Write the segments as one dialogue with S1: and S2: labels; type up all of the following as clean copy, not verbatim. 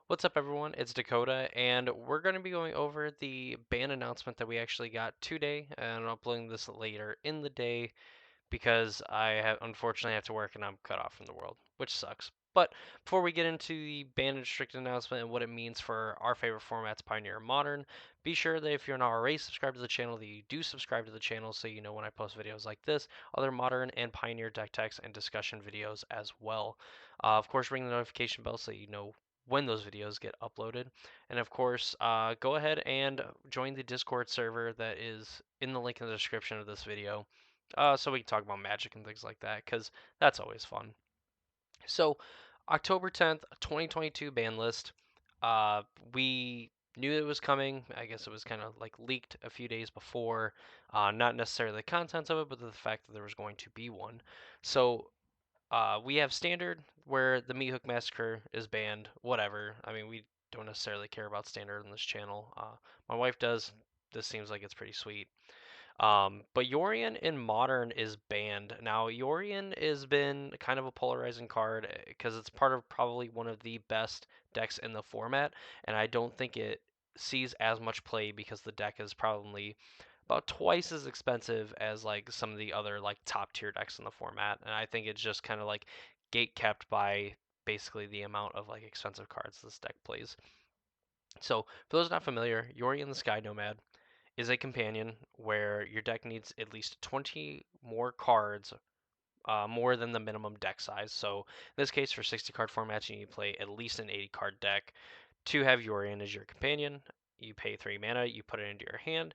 S1: What's up, everyone? It's Dakota, and we're going to be going over the ban announcement that we actually got today, and I'm uploading this later in the day because unfortunately have to work and I'm cut off from the world, which sucks. But before we get into the banned and restricted announcement and what it means for our favorite formats, Pioneer and Modern, be sure that if you're not already subscribed to the channel, that you do subscribe to the channel so you know when I post videos like this, other Modern and Pioneer deck techs and discussion videos as well. Of course, ring the notification bell so you know when those videos get uploaded. And of course, go ahead and join the Discord server that is in the link in the description of this video so we can talk about magic and things like that, because that's always fun. So, October 10th, 2022 ban list. We knew it was coming. I guess it was kind of like leaked a few days before. Not necessarily the contents of it, but the fact that there was going to be one. So, we have standard where the Meat Hook Massacre is banned. Whatever. I mean, we don't necessarily care about standard on this channel. My wife does. This seems like it's pretty sweet. But Yorion in Modern is banned. Now, Yorion has been kind of a polarizing card because it's part of probably one of the best decks in the format, and I don't think it sees as much play because the deck is probably about twice as expensive as like some of the other like top tier decks in the format, and I think it's just kind of like gate kept by basically the amount of like expensive cards this deck plays. So, for those not familiar, Yorion the Sky Nomad is a companion where your deck needs at least 20 more cards, more than the minimum deck size. So in this case, for 60 card formats, you need to play at least an 80 card deck to have Yorion as your companion. You pay 3 mana, you put it into your hand,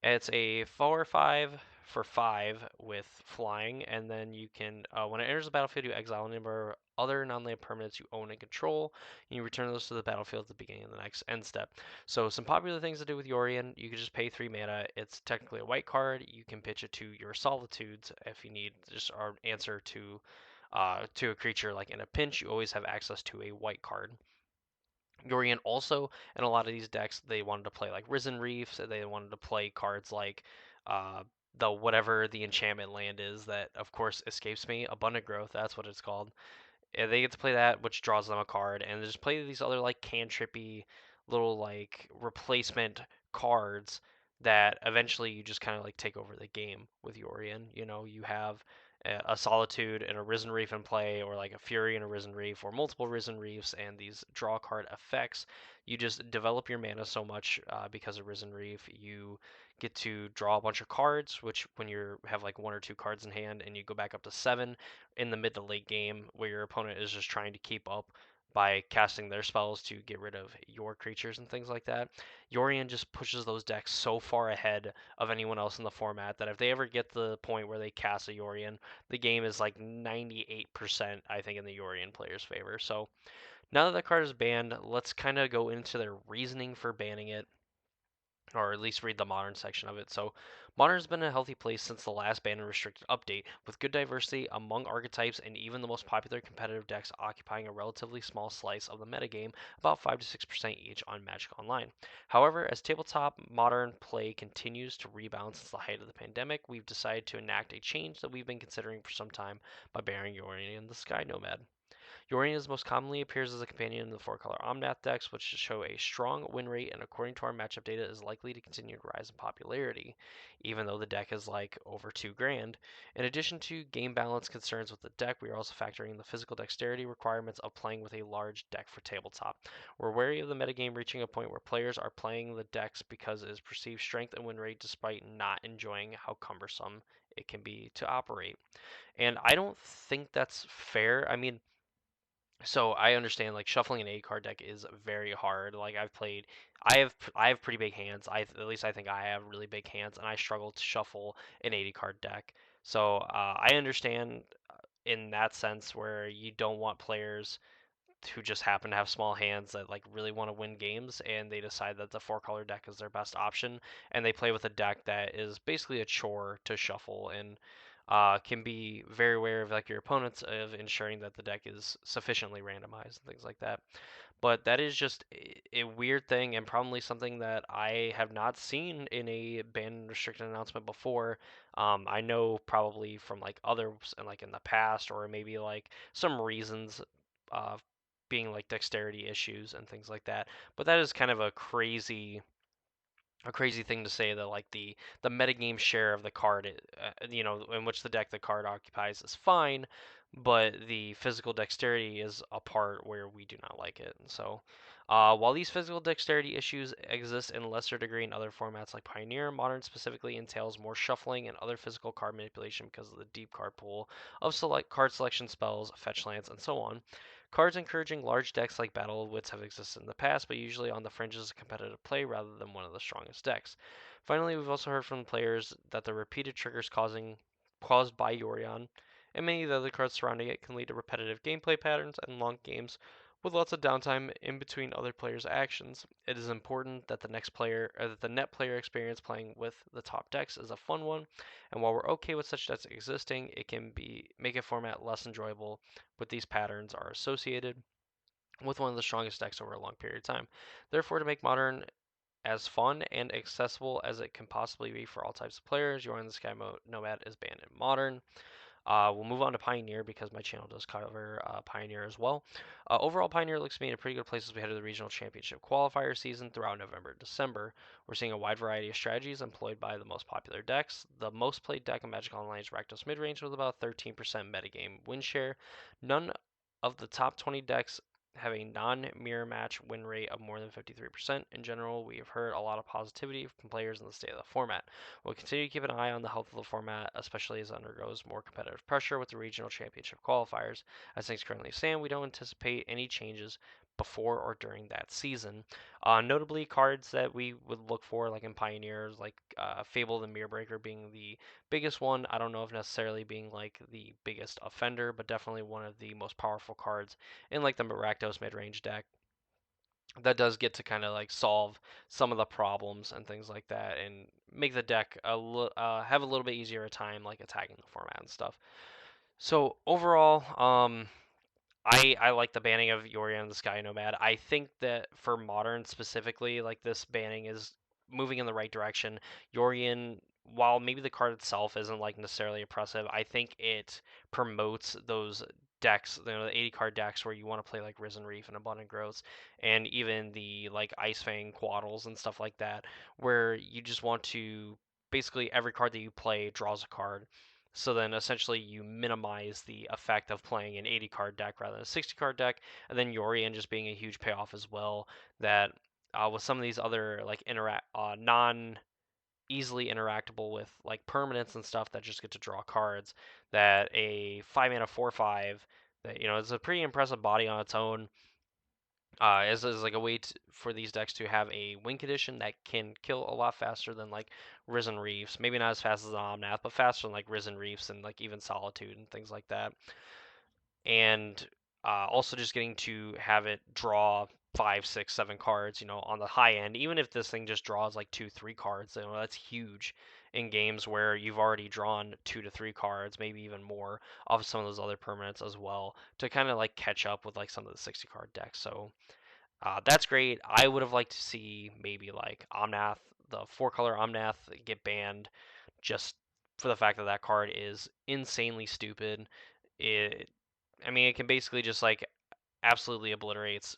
S1: it's a 4/5 for 5 with flying, and then you can, when it enters the battlefield, you exile a number of other non-land permanents you own and control, and you return those to the battlefield at the beginning of the next end step. So some popular things to do with Yorion, you can just pay 3 mana. It's technically a white card. You can pitch it to your Solitudes if you need just our answer to a creature like in a pinch. You always have access to a white card. Yorion also, in a lot of these decks, they wanted to play like Risen Reefs. They wanted to play cards like uh, the whatever the enchantment land is that, of course, escapes me. Abundant Growth, that's what it's called. And they get to play that, which draws them a card, and they just play these other like cantrippy little like replacement cards that eventually you just kind of like take over the game with Yorion. You know, you have a Solitude and a Risen Reef in play, or like a Fury and a Risen Reef, or multiple Risen Reefs, and these draw card effects. You just develop your mana so much because of Risen Reef. You get to draw a bunch of cards, which when you have like one or two cards in hand, and you go back up to seven in the mid to late game, where your opponent is just trying to keep up by casting their spells to get rid of your creatures and things like that. Yorion just pushes those decks so far ahead of anyone else in the format that if they ever get to the point where they cast a Yorion, the game is like 98%, I think, in the Yorion player's favor. So now that the card is banned, let's kind of go into their reasoning for banning it, or at least read the modern section of it. So, modern has been a healthy place since the last ban and restricted update, with good diversity among archetypes and even the most popular competitive decks occupying a relatively small slice of the metagame, about 5 to 6% each on Magic Online. However, as tabletop modern play continues to rebound since the height of the pandemic, we've decided to enact a change that we've been considering for some time by banning Yorion the Sky Nomad. Yorion most commonly appears as a companion in the four-color Omnath decks, which show a strong win rate and according to our matchup data is likely to continue to rise in popularity, even though the deck is like over 2 grand. In addition to game balance concerns with the deck, we are also factoring in the physical dexterity requirements of playing with a large deck for tabletop. We're wary of the metagame reaching a point where players are playing the decks because it is perceived strength and win rate despite not enjoying how cumbersome it can be to operate. And I don't think that's fair. I mean, so I understand like shuffling an 8 card deck is very hard. Like I have pretty big hands. At least I think I have really big hands, and I struggle to shuffle an 80 card deck. So I understand in that sense where you don't want players who just happen to have small hands that like really want to win games, and they decide that the 4 color deck is their best option, and they play with a deck that is basically a chore to shuffle, and can be very aware of like your opponents of ensuring that the deck is sufficiently randomized and things like that. But that is just a weird thing, and probably something that I have not seen in a ban and restricted announcement before. I know probably from like others and like in the past, or maybe like some reasons being like dexterity issues and things like that. But that is kind of a crazy thing to say that like the metagame share of the card, in which the card occupies is fine, but the physical dexterity is a part where we do not like it. And so, while these physical dexterity issues exist in lesser degree in other formats like Pioneer, Modern specifically entails more shuffling and other physical card manipulation because of the deep card pool of select card selection spells, fetch lands, and so on. Cards encouraging large decks like Battle of Wits have existed in the past, but usually on the fringes of competitive play rather than one of the strongest decks. Finally, we've also heard from players that the repeated triggers caused by Yorion and many of the other cards surrounding it can lead to repetitive gameplay patterns and long games with lots of downtime in between other players' actions. It is important that the net player experience playing with the top decks is a fun one, and while we're okay with such decks existing, it can make a format less enjoyable with these patterns are associated with one of the strongest decks over a long period of time. Therefore, to make Modern as fun and accessible as it can possibly be for all types of players, You're in the Sky Nomad is banned in Modern. We'll move on to Pioneer because my channel does cover Pioneer as well. Overall, Pioneer looks to be in a pretty good place as we head to the regional championship qualifier season throughout November and December. We're seeing a wide variety of strategies employed by the most popular decks. The most played deck in Magic Online is Rakdos Midrange with about 13% metagame win share. None of the top 20 decks have a non-mirror match win rate of more than 53%. In general, we have heard a lot of positivity from players in the state of the format. We'll continue to keep an eye on the health of the format, especially as it undergoes more competitive pressure with the regional championship qualifiers. As things currently stand, we don't anticipate any changes before or during that season. Notably, cards that we would look for, like in Pioneers, like Fable the Mirror Breaker being the biggest one. I don't know if necessarily being like the biggest offender, but definitely one of the most powerful cards in like the Rakdos mid-range deck that does get to kind of like solve some of the problems and things like that and make the deck have a little bit easier a time like attacking the format and stuff. So overall, I like the banning of Yorion the Sky Nomad. I think that for Modern specifically, like this banning is moving in the right direction. Yorion, while maybe the card itself isn't like necessarily oppressive, I think it promotes those decks, the 80 card decks where you want to play like Risen Reef and Abundant Growths, and even the like Ice Fang Quaddles and stuff like that, where you just want to basically every card that you play draws a card. So then essentially you minimize the effect of playing an 80 card deck rather than a 60 card deck, and then Yorion just being a huge payoff as well. That with some of these other like non easily interactable with like permanents and stuff that just get to draw cards, that a 5 mana 4/5 that is a pretty impressive body on its own. Is like a way for these decks to have a win condition that can kill a lot faster than like Risen Reefs. Maybe not as fast as Omnath, but faster than like Risen Reefs and like even Solitude and things like that. And also just getting to have it draw 5, 6, 7 cards, on the high end. Even if this thing just draws like 2, 3 cards, that's huge in games where you've already drawn 2 to 3 cards, maybe even more, off of some of those other permanents as well, to kind of like catch up with like some of the 60 card decks. So that's great. I would have liked to see maybe like Omnath, the 4 color Omnath, get banned just for the fact that that card is insanely stupid. It, I mean, it can basically just like absolutely obliterates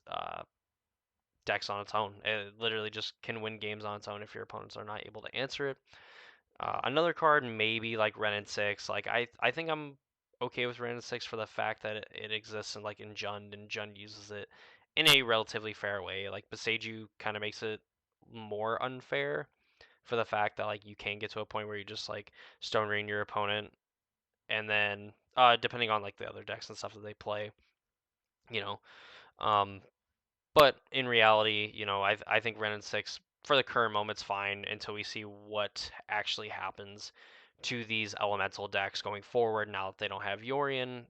S1: decks on its own. It literally just can win games on its own if your opponents are not able to answer it. Another card, maybe like Ren and Six. Like I think I'm okay with Ren and Six for the fact that it exists in like in Jund, and Jund uses it in a relatively fair way. Like Beseiju kind of makes it more unfair for the fact that like you can get to a point where you just like Stone Rain your opponent, and then depending on like the other decks and stuff that they play, you know, um, but in reality, I think Ren and Six for the current moment's fine until we see what actually happens to these elemental decks going forward. Now that they don't have Yorion,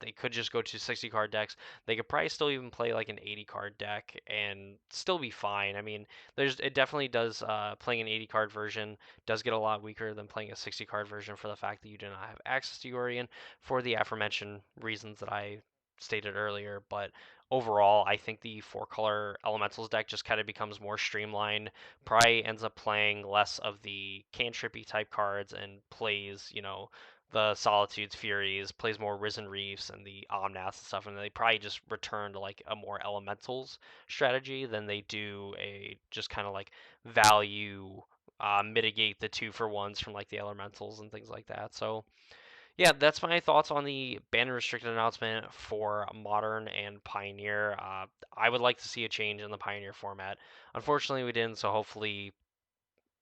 S1: they could just go to 60 card decks. They could probably still even play like an 80 card deck and still be fine. I mean, it definitely does playing an 80 card version does get a lot weaker than playing a 60 card version for the fact that you do not have access to Yorion for the aforementioned reasons that I stated earlier. But overall, I think the 4 color elementals deck just kind of becomes more streamlined. Probably ends up playing less of the cantrippy type cards and plays, the Solitude's Furies, plays more Risen Reefs and the Omnaths and stuff, and they probably just return to like a more Elementals strategy than they do a just kind of like value mitigate the 2-for-1s from like the Elementals and things like that. So yeah, that's my thoughts on the ban restricted announcement for Modern and Pioneer. I would like to see a change in the Pioneer format. Unfortunately, we didn't, so hopefully,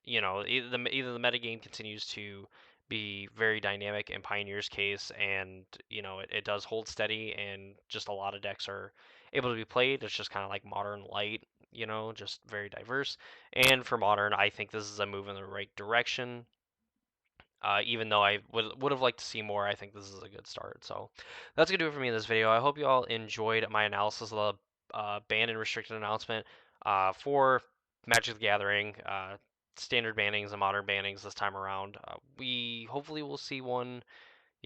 S1: either the metagame continues to be very dynamic in Pioneer's case, and it does hold steady, and just a lot of decks are able to be played. It's just kind of like Modern Light, just very diverse. And for Modern, I think this is a move in the right direction. Even though I would have liked to see more, I think this is a good start. So that's gonna do it for me in this video. I hope you all enjoyed my analysis of the banned and restricted announcement for Magic the Gathering, standard bannings and modern bannings this time around. We hopefully will see one,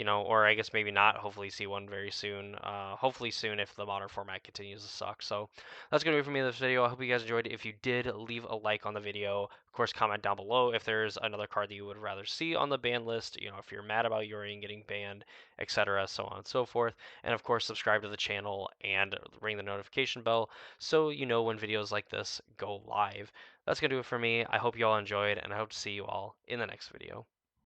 S1: or I guess maybe not. Hopefully, see one very soon. Hopefully soon if the modern format continues to suck. So that's gonna be it for me in this video. I hope you guys enjoyed it. If you did, leave a like on the video. Of course, comment down below if there's another card that you would rather see on the ban list. If you're mad about Yorion getting banned, etc., so on and so forth. And of course, subscribe to the channel and ring the notification bell so you know when videos like this go live. That's gonna do it for me. I hope you all enjoyed, and I hope to see you all in the next video.